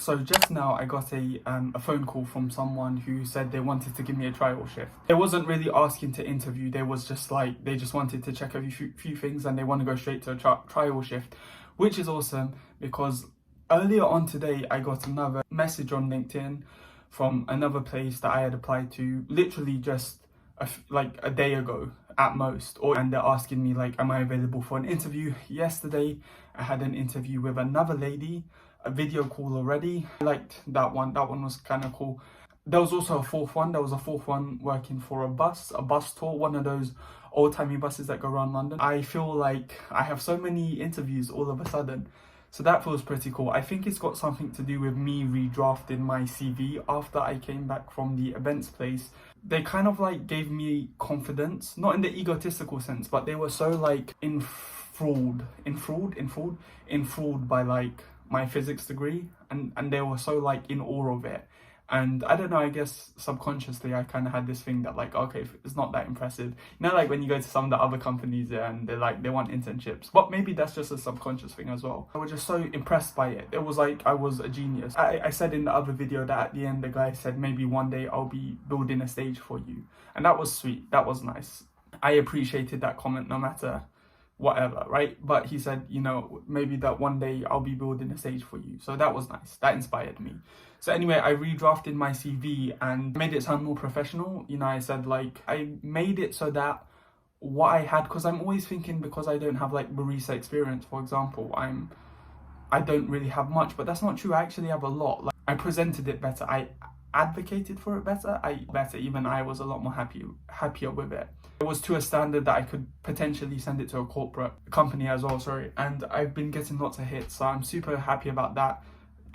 So just now I got a phone call from someone who said they wanted to give me a trial shift. They wasn't really asking to interview, they was just like, they just wanted to check a few things and they want to go straight to a trial shift, which is awesome because earlier on today I got another message on LinkedIn from another place that I had applied to literally just like a day ago at most, and they're asking me like, am I available for an interview? Yesterday I had an interview with another lady, a video call already. I liked that one was kind of cool. There was also a fourth one working for a bus tour, one of those old-timey buses that go around London. I feel like I have so many interviews all of a sudden, so that feels pretty cool. I think it's got something to do with me redrafting my CV after I came back from the events place. They kind of like gave me confidence, not in the egotistical sense, but they were so like enthralled by like my physics degree, and they were so like in awe of it. And I don't know, I guess subconsciously I kind of had this thing that like, okay, it's not that impressive. You know, like when you go to some of the other companies there and they're like, they want internships. But maybe that's just a subconscious thing as well. I was just so impressed by it. It was like I was a genius. I said in the other video that at the end, the guy said, maybe one day I'll be building a stage for you. And that was sweet. That was nice. I appreciated that comment no matter whatever, right? But he said, you know, maybe that one day I'll be building a stage for you. So that was nice. That inspired me. So anyway, I redrafted my CV and made it sound more professional. You know, I said like, I made it so that what I had, because I'm always thinking, because I don't have like barista experience, for example, I don't really have much, but that's not true. I actually have a lot. Like, I presented it better. I advocated for it better. Even I was a lot more happier with it. It was to a standard that I could potentially send it to a corporate company as well, and I've been getting lots of hits, so I'm super happy about that.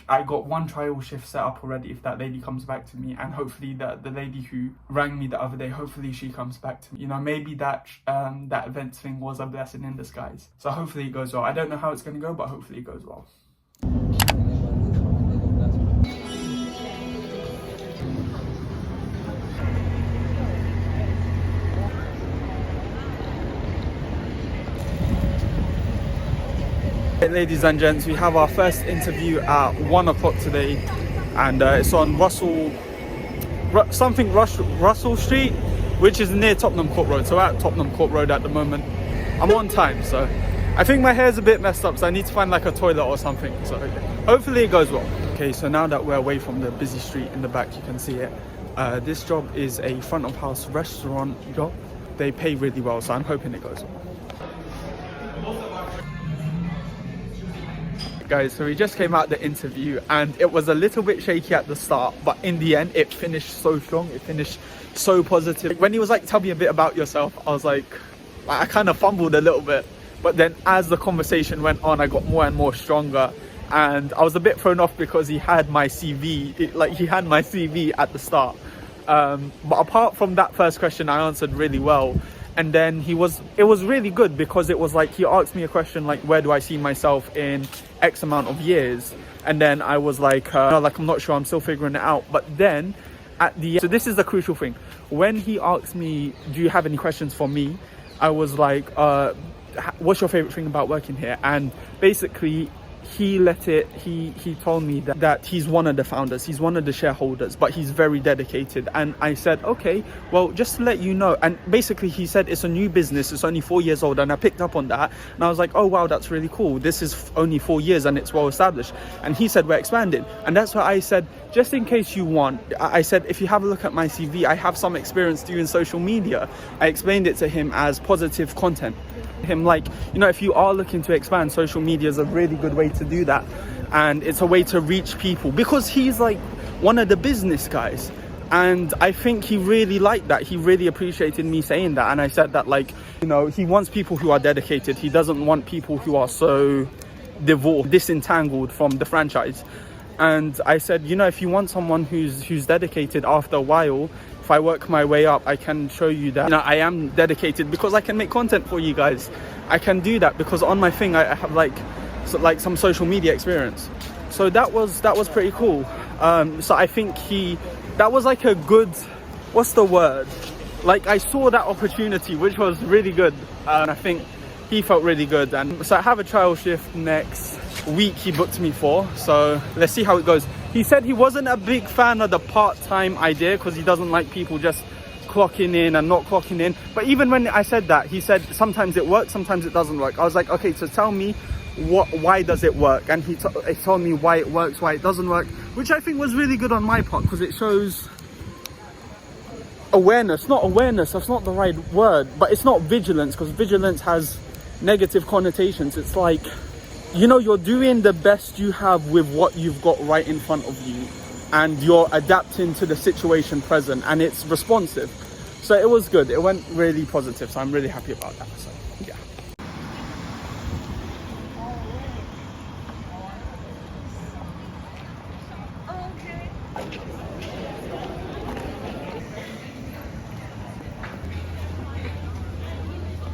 I got one trial shift set up already if that lady comes back to me, and hopefully the lady who rang me the other day, hopefully she comes back to me. You know, maybe that events thing was a blessing in disguise. So hopefully it goes well. I don't know how it's going to go, but hopefully it goes well. Ladies and gents, we have our first interview at 1 o'clock today, and it's on Russell Street, which is near Tottenham Court Road. So we're at Tottenham Court Road at the moment. I'm on time, so I think my hair's a bit messed up, so I need to find like a toilet or something. So hopefully it goes well. Okay, so now that we're away from the busy street in the back, you can see it. This job is a front of house restaurant job. They pay really well, so I'm hoping it goes well. Guys, so we just came out the interview and it was a little bit shaky at the start, but in the end it finished so strong, it finished so positive. When he was like, tell me a bit about yourself, I was like, I kind of fumbled a little bit, but then as the conversation went on, I got more and more stronger, and I was a bit thrown off because he had my CV, he had my CV at the start, but apart from that first question, I answered really well. And then it was really good because it was like, he asked me a question like, where do I see myself in X amount of years? And then I was like, I'm not sure, I'm still figuring it out. But then at the end, so this is the crucial thing. When he asked me, do you have any questions for me? I was like, what's your favorite thing about working here? And basically, he told me that he's one of the founders, he's one of the shareholders, but he's very dedicated. And I said, okay, well, just to let you know. And basically he said it's a new business, it's only 4 years old, and I picked up on that, and I was like, oh wow, that's really cool, this is only 4 years and it's well established. And he said, we're expanding. And that's why I said, just in case you want, I said, if you have a look at my CV, I have some experience doing social media. I explained it to him as positive content. Him like, you know, if you are looking to expand, social media is a really good way to do that, and it's a way to reach people, because he's like one of the business guys, and I think he really liked that. He really appreciated me saying that. And I said that, like, you know, he wants people who are dedicated, he doesn't want people who are so disentangled from the franchise. And I said, you know, if you want someone who's dedicated, after a while, if I work my way up, I can show you that, you know, I am dedicated, because I can make content for you guys. I can do that because on my thing I have like some social media experience. So that was pretty cool. So I think that was like a good, what's the word? Like, I saw that opportunity, which was really good. And I think he felt really good. And so I have a trial shift next week he booked me for, so let's see how it goes. He said he wasn't a big fan of the part-time idea because he doesn't like people just clocking in and not clocking in. But even when I said that, he said sometimes it works, sometimes it doesn't work. I was like, okay, so tell me why does it work? And he told me why it works, why it doesn't work, which I think was really good on my part because it shows awareness. Not awareness, that's not the right word, but it's not vigilance, because vigilance has negative connotations. It's like, you know, you're doing the best you have with what you've got right in front of you, and you're adapting to the situation present, and it's responsive. So it was good. It went really positive, so I'm really happy about that. So yeah.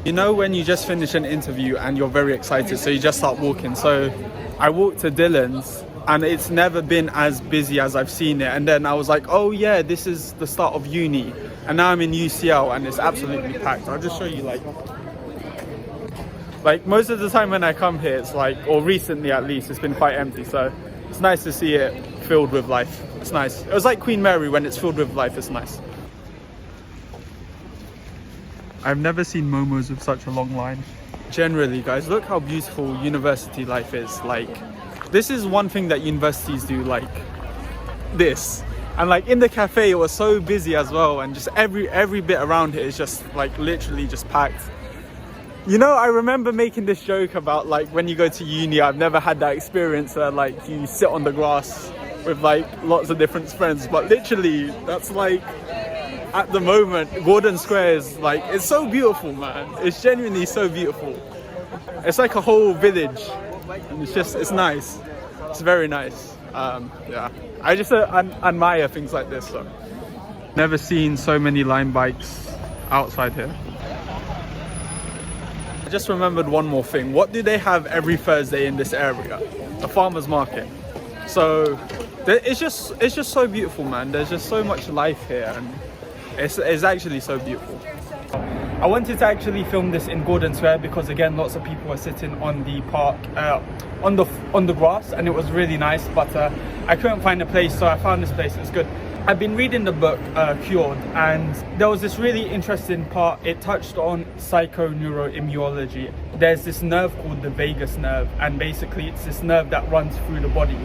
You know when you just finish an interview and you're very excited, so you just start walking. So I walked to Dylan's and it's never been as busy as I've seen it. And then I was like, oh yeah, this is the start of uni. And now I'm in UCL and it's absolutely packed. I'll just show you like most of the time when I come here, it's like, or recently at least, it's been quite empty. So it's nice to see it filled with life. It's nice. It was like Queen Mary, when it's filled with life, it's nice. I've never seen Momos with such a long line. Generally, guys, look how beautiful university life is. Like, this is one thing that universities do, like this. And like in the cafe, it was so busy as well, and just every bit around it is just like literally just packed. You know, I remember making this joke about like when you go to uni, I've never had that experience where like you sit on the grass with like lots of different friends, but literally that's like, at the moment, Gordon Square is like, it's so beautiful, man. It's genuinely so beautiful. It's like a whole village, and it's nice. It's very nice. Yeah, I just admire things like this. So, never seen so many Lime bikes outside here. I just remembered one more thing. What do they have every Thursday in this area? A farmer's market. So it's just so beautiful, man. There's just so much life here, and it's actually so beautiful. I wanted to actually film this in Gordon Square because again, lots of people were sitting on the park, on the grass, and it was really nice. But I couldn't find a place, so I found this place. It's good. I've been reading the book Cured, and there was this really interesting part. It touched on psychoneuroimmunology. There's this nerve called the vagus nerve, and basically it's this nerve that runs through the body.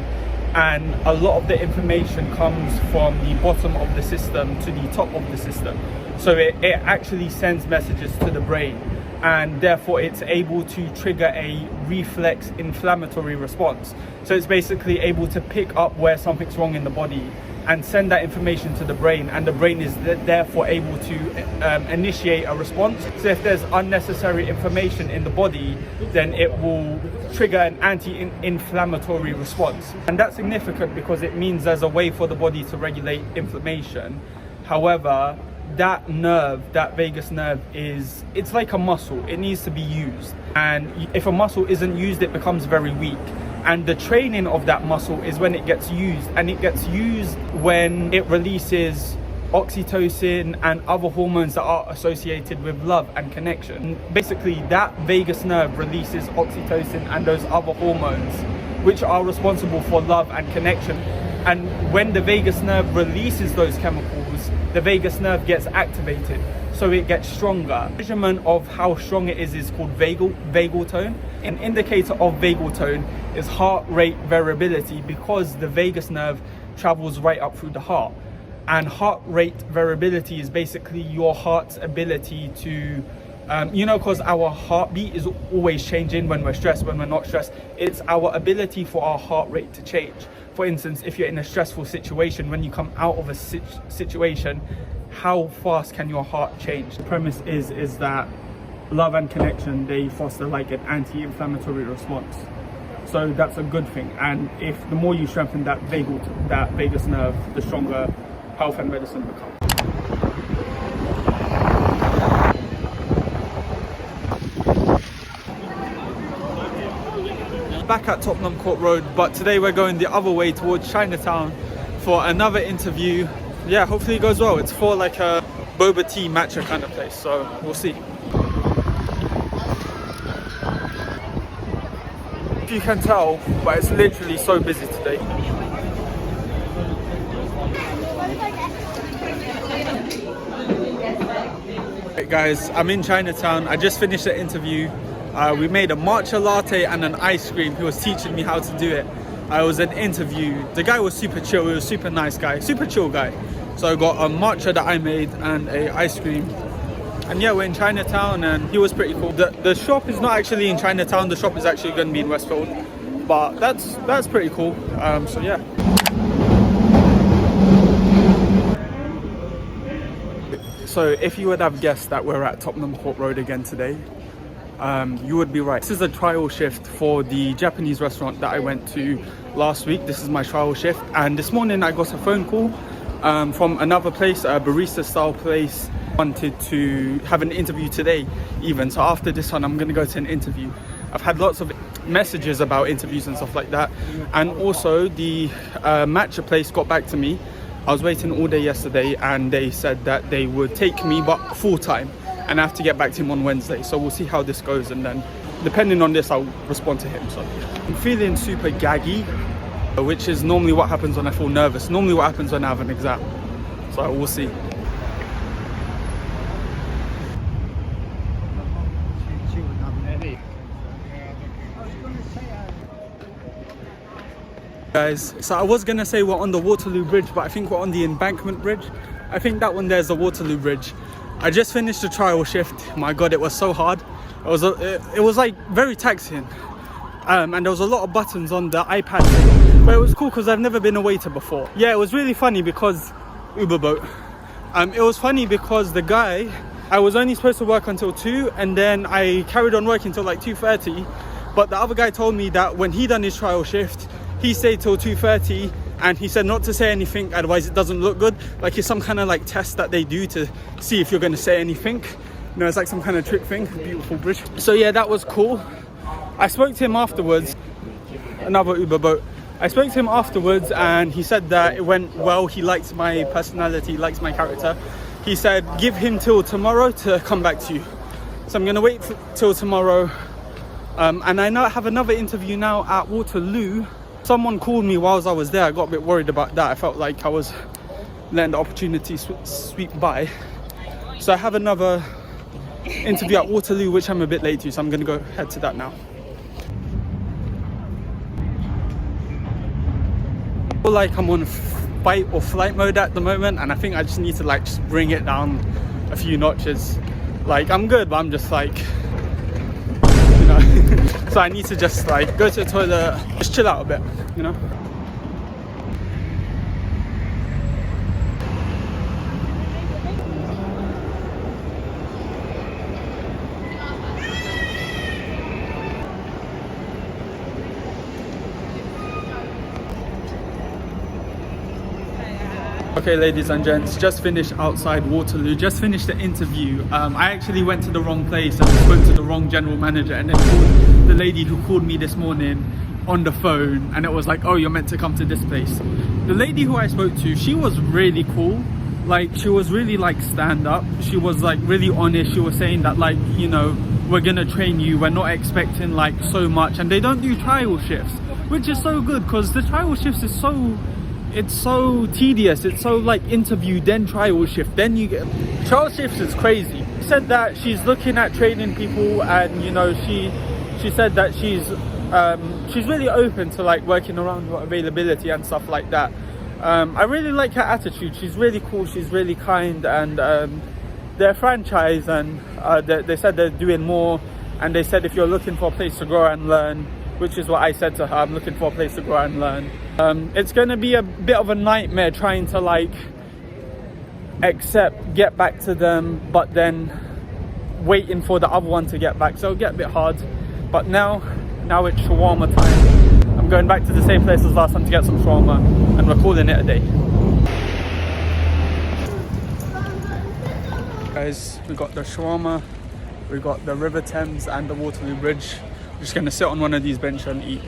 And a lot of the information comes from the bottom of the system to the top of the system. So it actually sends messages to the brain, and therefore it's able to trigger a reflex inflammatory response. So it's basically able to pick up where something's wrong in the body and send that information to the brain, and the brain is therefore able to initiate a response. So if there's unnecessary information in the body, then it will trigger an anti-inflammatory response. And that's significant because it means there's a way for the body to regulate inflammation. However, that nerve, that vagus nerve, it's like a muscle. It needs to be used, and if a muscle isn't used, it becomes very weak. And the training of that muscle is when it gets used, and it gets used when it releases oxytocin and other hormones that are associated with love and connection. Basically, that vagus nerve releases oxytocin and those other hormones which are responsible for love and connection. And when the vagus nerve releases those chemicals, the vagus nerve gets activated, so it gets stronger. The measurement of how strong it is called vagal tone. An indicator of vagal tone is heart rate variability, because the vagus nerve travels right up through the heart. And heart rate variability is basically your heart's ability to, because our heartbeat is always changing when we're stressed, when we're not stressed. It's our ability for our heart rate to change. For instance, if you're in a stressful situation, when you come out of a situation, how fast can your heart change? The premise is that love and connection, they foster like an anti-inflammatory response. So that's a good thing. And if the more you strengthen that vagus nerve, the stronger health and medicine becomes. Back at Tottenham Court Road, but today we're going the other way towards Chinatown for another interview. Yeah, hopefully it goes well. It's for like a boba tea matcha kind of place, so we'll see. you can tell, but it's literally so busy today. Hey guys, I'm in Chinatown. I just finished the interview. We made a matcha latte and an ice cream. He was teaching me how to do it. It was an interview. The guy was super chill. He was super nice guy, super chill guy. So I got a matcha that I made and a ice cream. And yeah, we're in Chinatown and he was pretty cool. The shop is not actually in Chinatown. The shop is actually going to be in Westfield. But that's pretty cool. So yeah. So if you would have guessed that we're at Tottenham Court Road again today, you would be right. This is a trial shift for the Japanese restaurant that I went to last week. This is my trial shift, and this morning I got a phone call from another place, a barista style place. Wanted to have an interview today even, so after this one I'm going to go to an interview. I've had lots of messages about interviews and stuff like that, and also the matcha place got back to me. I was waiting all day yesterday and they said that they would take me but full time, and I have to get back to him on Wednesday. So we'll see how this goes, and then depending on this I'll respond to him. So I'm feeling super gaggy, which is normally what happens when I feel nervous, normally what happens when I have an exam. So we'll see. Guys, so I was gonna say we're on the Waterloo Bridge, but I think we're on the Embankment Bridge. I think that one there's the Waterloo Bridge. I just finished the trial shift. My god, it was so hard. It was like very taxing, and there was a lot of buttons on the iPad thing, but it was cool because I've never been a waiter before. Yeah, it was really funny because Uber boat. It was funny because the guy, I was only supposed to work until 2, and then I carried on working till like 2:30. But the other guy told me that when he done his trial shift, he stayed till 2:30, and he said not to say anything, otherwise it doesn't look good. Like it's some kind of like test that they do to see if you're going to say anything. You know, it's like some kind of trick thing. Beautiful bridge. So yeah, that was cool. I spoke to him afterwards. Another Uber boat. I spoke to him afterwards and he said that it went well. He likes my personality, he likes my character. He said give him till tomorrow to come back to you. So I'm going to wait till tomorrow. And I now have another interview now at Waterloo. Someone called me whilst I was there. I got a bit worried about that. I felt like I was letting the opportunity sweep by. So I have another interview at Waterloo, which I'm a bit late to, so I'm going to go head to that now. I feel like I'm on fight or flight mode at the moment, and I think I just need to like just bring it down a few notches. Like I'm good, but I'm just like, you know. So I need to just like go to the toilet, just chill out a bit, you know. Okay, ladies and gents, just finished outside Waterloo, just finished the interview. I actually went to the wrong place and spoke to the wrong general manager, and then called the lady who called me this morning on the phone, and it was like, oh, you're meant to come to this place. The lady who I spoke to, she was really cool. Like, she was really like stand up. She was like really honest. She was saying that like, you know, we're gonna train you, we're not expecting like so much, and they don't do trial shifts, which is so good because the trial shifts is it's so tedious. It's so like interview, then trial shift, then you get trial shifts. Is crazy. She said that she's looking at training people, and you know, she said that she's really open to like working around your availability and stuff like that. I really like her attitude. She's really cool, she's really kind, and they're a franchise, and they said they're doing more, and they said if you're looking for a place to grow and learn, which is what I said to her, I'm looking for a place to grow and learn. It's going to be a bit of a nightmare trying to like get back to them, but then waiting for the other one to get back, so it'll get a bit hard. But now it's shawarma time. I'm going back to the same place as last time to get some shawarma, and we're calling it a day. Guys, we got the shawarma, we got the River Thames and the Waterloo Bridge. We're just going to sit on one of these benches and eat.